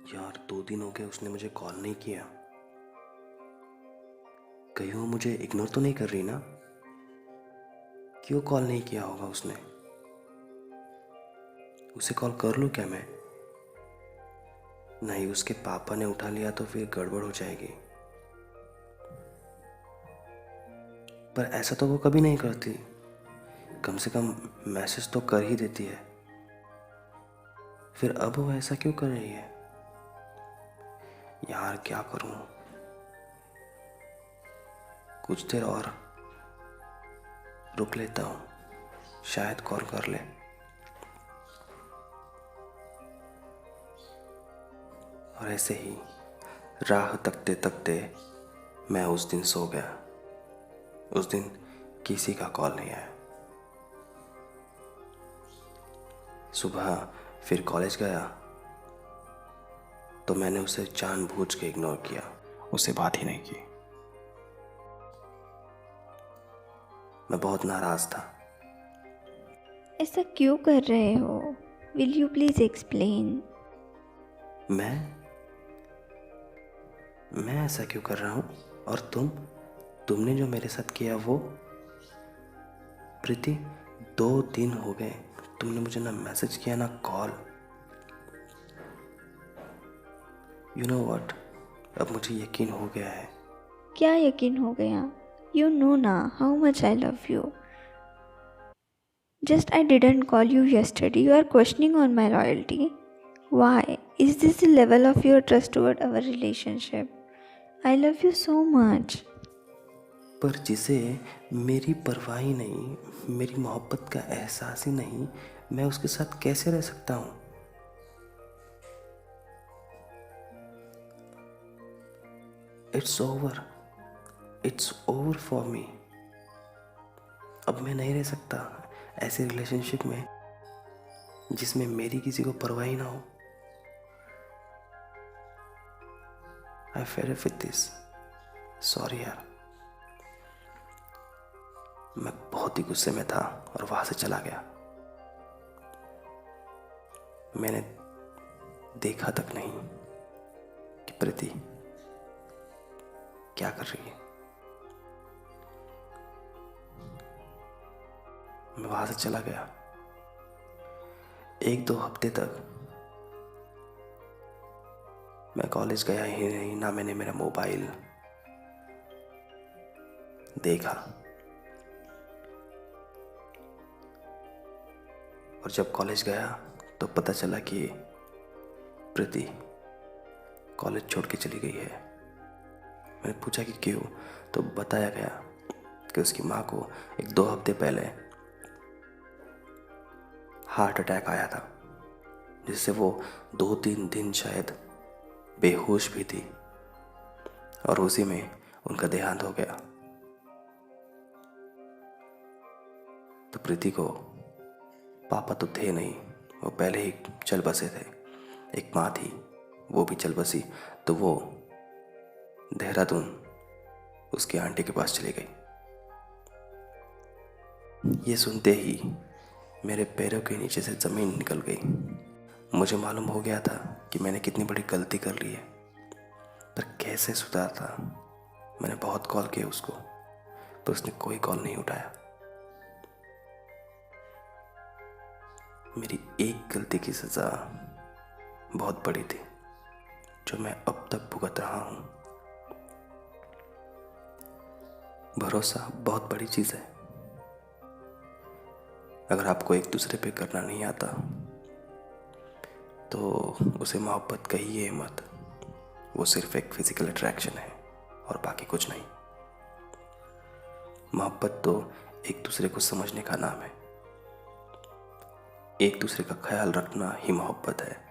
यार 2 दिन हो गए उसने मुझे कॉल नहीं किया। कहीं वो मुझे इग्नोर तो नहीं कर रही ना? क्यों कॉल नहीं किया होगा उसने? उसे कॉल कर लूँ क्या मैं? नहीं, उसके पापा ने उठा लिया तो फिर गड़बड़ हो जाएगी। पर ऐसा तो वो कभी नहीं करती। कम से कम मैसेज तो कर ही देती है। फिर अब वो ऐसा क्यों कर रही है? यार क्या करूं? कुछ देर और रुक लेता हूँ, शायद कॉल कर ले। और ऐसे ही राह तकते तकते मैं उस दिन सो गया। उस दिन किसी का कॉल नहीं आया। सुबह फिर कॉलेज गया तो मैंने उसे जानबूझ के इग्नोर किया, उससे बात ही नहीं की। मैं बहुत नाराज था। ऐसा क्यों कर रहे हो? Will you please explain? मैं ऐसा क्यों कर रहा हूँ? और तुमने जो मेरे साथ किया वो? प्रीति, 2 दिन हो गए तुमने मुझे ना मैसेज किया ना कॉल। यू नो व्हाट, अब मुझे यकीन हो गया है। क्या यकीन हो गया? यू नो ना how much I love you. Just I didn't call you yesterday. You are questioning on my loyalty. Why? Is this the level of your trust toward our relationship? I love you so much. पर जिसे मेरी परवाह ही नहीं, मेरी मोहब्बत का एहसास ही नहीं, मैं उसके साथ कैसे रह सकता हूँ? It's over, it's over for me. अब मैं नहीं रह सकता ऐसे रिलेशनशिप में जिसमें मेरी किसी को परवाह ही ना हो। I fed up with this. Sorry यार। मैं बहुत ही गुस्से में था और वहां से चला गया। मैंने देखा तक नहीं कि प्रीति क्या कर रही है। मैं वहां से चला गया। 1-2 हफ्ते तक मैं कॉलेज गया ही नहीं, ना मैंने मेरा मोबाइल देखा। और जब कॉलेज गया तो पता चला कि प्रीति कॉलेज छोड़ के चली गई है। मैंने पूछा कि क्यों, तो बताया गया कि उसकी माँ को 1-2 हफ्ते पहले हार्ट अटैक आया था, जिससे वो 2-3 दिन शायद बेहोश भी थी और उसी में उनका देहांत हो गया। तो प्रीति को पापा तो थे नहीं, वो पहले ही चल बसे थे। एक माँ थी, वो भी चल बसी, तो वो देहरादून उसकी आंटी के पास चली गई। ये सुनते ही मेरे पैरों के नीचे से ज़मीन निकल गई। मुझे मालूम हो गया था कि मैंने कितनी बड़ी गलती कर ली है, पर कैसे सुधारता। मैंने बहुत कॉल किए उसको, पर उसने कोई कॉल नहीं उठाया। मेरी एक गलती की सज़ा बहुत बड़ी थी, जो मैं अब तक भुगत रहा हूँ। भरोसा बहुत बड़ी चीज़ है। अगर आपको एक दूसरे पे करना नहीं आता तो उसे मोहब्बत कहिए मत। वो सिर्फ एक फिजिकल अट्रैक्शन है और बाकी कुछ नहीं। मोहब्बत तो एक दूसरे को समझने का नाम है। एक दूसरे का ख्याल रखना ही मोहब्बत है।